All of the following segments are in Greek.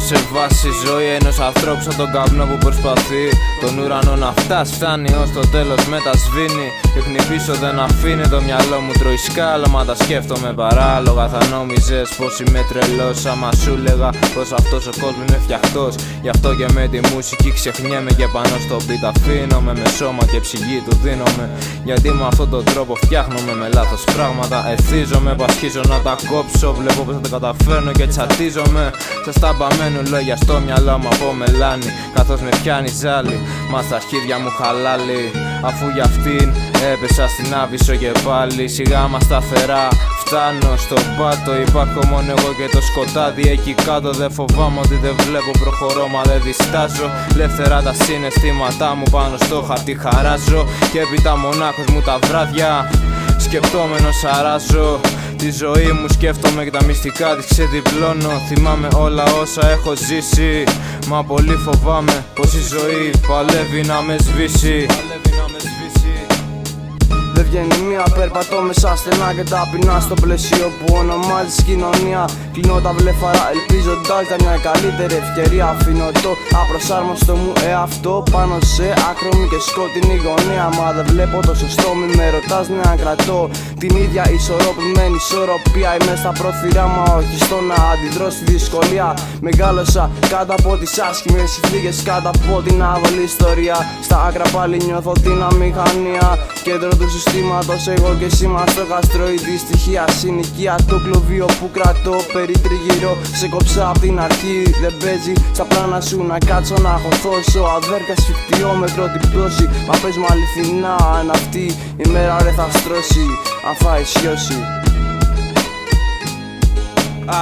σε βάση ζωή ενός ανθρώπου σαν τον καπνό που προσπαθεί τον ουρανό να φτάσει. Φτάνει ως το τέλος μετά σβήνει. Ρίχνει πίσω δεν αφήνει, το μυαλό μου τρώει σκάλωμα. Τα σκέφτομαι παράλογα, θα νόμιζες πως είμαι τρελός άμα σου λέγα πως αυτός ο κόσμος είναι φτιαχτός. Γι' αυτό και με τη μουσική ξεχνιέμαι και πάνω στο beat αφήνομαι. Με σώμα και ψυχή του δίνομαι, γιατί με αυτόν τον τρόπο φτιάχνομαι με λάθος πράγματα. Εθίζομαι, πασχίζω να τα κόψω. Βλέπω πως θα τα καταφέρνω και τσατίζομαι. Σε σταμπαμένου λόγια στο μυαλό μου από μελάνι, καθώς με πιάνει ζάλι, μα στα χέρια μου χαλάλι. Αφού για αυτήν έπεσα στην Άβυσσο και πάλι σιγά μα σταθερά φτάνω στον πάτο. Υπάρχω μόνο εγώ και το σκοτάδι εκεί κάτω. Δεν φοβάμαι ότι δεν βλέπω, προχωρώ μα δεν διστάζω. Ελεύθερα τα συναισθήματά μου πάνω στο χαρτί χαράζω. Και έπειτα μονάχος μου τα βράδια σκεπτόμενος αράζω. Τη ζωή μου σκέφτομαι και τα μυστικά της ξεδιπλώνω. Θυμάμαι όλα όσα έχω ζήσει, μα πολύ φοβάμαι πως η ζωή παλεύει να με σβήσει. Δεν βγαίνει μία, περπατώ μέσα στενά και ταπεινά στο πλαίσιο που ονομάζεις κοινωνία. Κλείνω τα βλέφαρα ελπίζοντας για μια καλύτερη ευκαιρία. Αφήνω το απροσάρμοστο μου εαυτό πάνω σε άκρομη και σκότεινη γωνία. Μα δεν βλέπω το σωστό, μη με ρωτάς ναι αν κρατώ την ίδια ισορροπημένη ισορροπία. Είμαι στα πρόθυρα μα όχι στο να αντιδρώ στη δυσκολία. Μεγάλωσα κάτω από τις άσχημες συνθήκες, κάτω από την άβολη ιστορία. Στα άκρα πάλι νιώθω την αμηχανία. Κέντρο του συστήματος εγώ και εσύ μας το γαστροειδή στοιχεία. Συνοικία το κλωβίο που κρατώ περιτριγυρώ. Σε κόψα απ' την αρχή, δεν παίζει στα πλάνα σου να κάτσω να χωθώσω. Αδέρκα σφιχτιόμετρο την πτώση, μα πες μου αληθινά αν αυτή η μέρα ρε θα στρώσει, αν θα ισιώσει.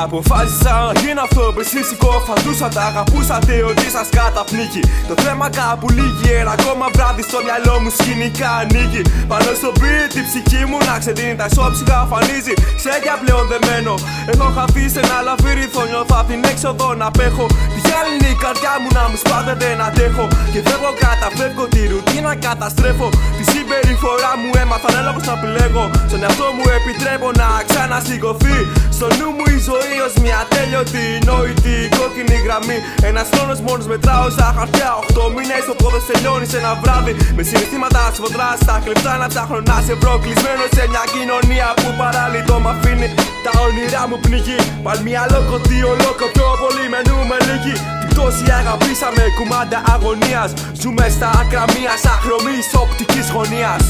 Αποφάσισα να γίνω αυτό που εσείς συκοφαντούσατε. Αγαπούσατε ότι σας καταπνίγει. Το θέμα κάπου λύγει. Ένα ακόμα βράδυ στο μυαλό μου σκηνικά ανοίγει. Πάνω στο beat η ψυχή μου να ξεδίνει. Τα ισόψυχα αφανίζει. Ξέγια πλέον δεμένο. Έχω χαθεί σε ένα λαβύρινθο. Νιώθω απ' την έξοδο να απέχω. Διάλυνε η καρδιά μου να μου σπάδεται να αντέχω. Και φεύγω, καταφεύγω τη ρουτίνα, καταστρέφω. Τη συμπεριφορά μου έμαθα έλαβος να επιλέγω. Στον εαυτό μου επιτρέπω να ξανασηκωθεί. Στο νου μου η ζωή ως μια τέλειωτη νόητη κόκκινη γραμμή. Ένας χρόνος μόνος μετράω στα χαρτιά. 8 μήνες ο πόδος τελειώνει σε ένα βράδυ. Με συναισθήματα σφοδρά στα κλεφτά να ψάχνω να σε βρω. Κλεισμένο σε μια κοινωνία που παραλυτό μ' αφήνει. Τα όνειρά μου πνιγεί. Πάλι μια λόκοτη ολόκο πιο πολύ μενούμε λίγοι. Την πτώση αγαπήσαμε κουμάντα αγωνίας. Ζούμε στα άκρα μιας αχρωμής οπτικής γωνίας.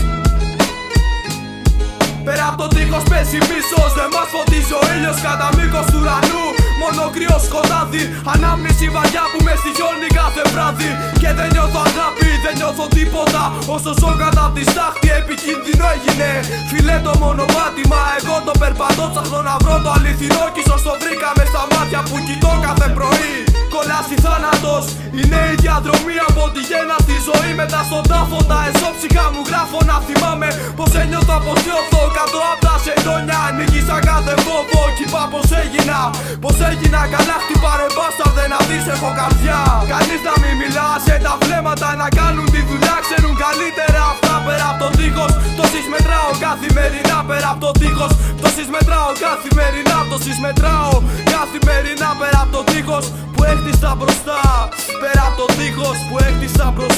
Πέρα απ' το τείχος πέσει μίσος, δεν μας φωτίζει ο ήλιος κατά μήκος του ουρανού. Μόνο κρύο σκοτάδι, ανάμνηση βαριά που με στοιχιώνει κάθε βράδυ. Και δεν νιώθω αγάπη, δεν νιώθω τίποτα. Όσο ζω κατά απ' τη στάχτη επικίνδυνο έγινε. Φιλέ το μονοπάτημα, εγώ το περπατώ. Ψάχνω να βρω το αληθινό κι ίσως το βρήκα μες στα μάτια που κοιτώ κάθε πρωί. Κολλάσει θάνατος, είναι η διαδρομή από τη γέννα στη ζωή. Μετά στον τάφο τα εσώψυχα μου γράφω να θυμάμαι πως ένιωθω πως νιώθω κάτω απ' τα σεντόνια. Νίκησα κάθε φόβο κι είπα πως έγινα καλά. Χτυπάρε μπάσταρδε να δεις έχω καρδιά. Κανείς να μην μιλά σε τα βλέμματα να κάνουν τη δουλειά. Ξέρουν καλύτερα αυτά πέρα απ' το τείχος. Τόσες μετράω καθημερινά πέρα απ' το τείχος. Τόσες μετράω καθημερινά, τόσες μετράω καθημερινά πέρα απ' το τείχος που έκτισα μπροστά. Πέρα απ' το τείχος που έκτισα μπροστά.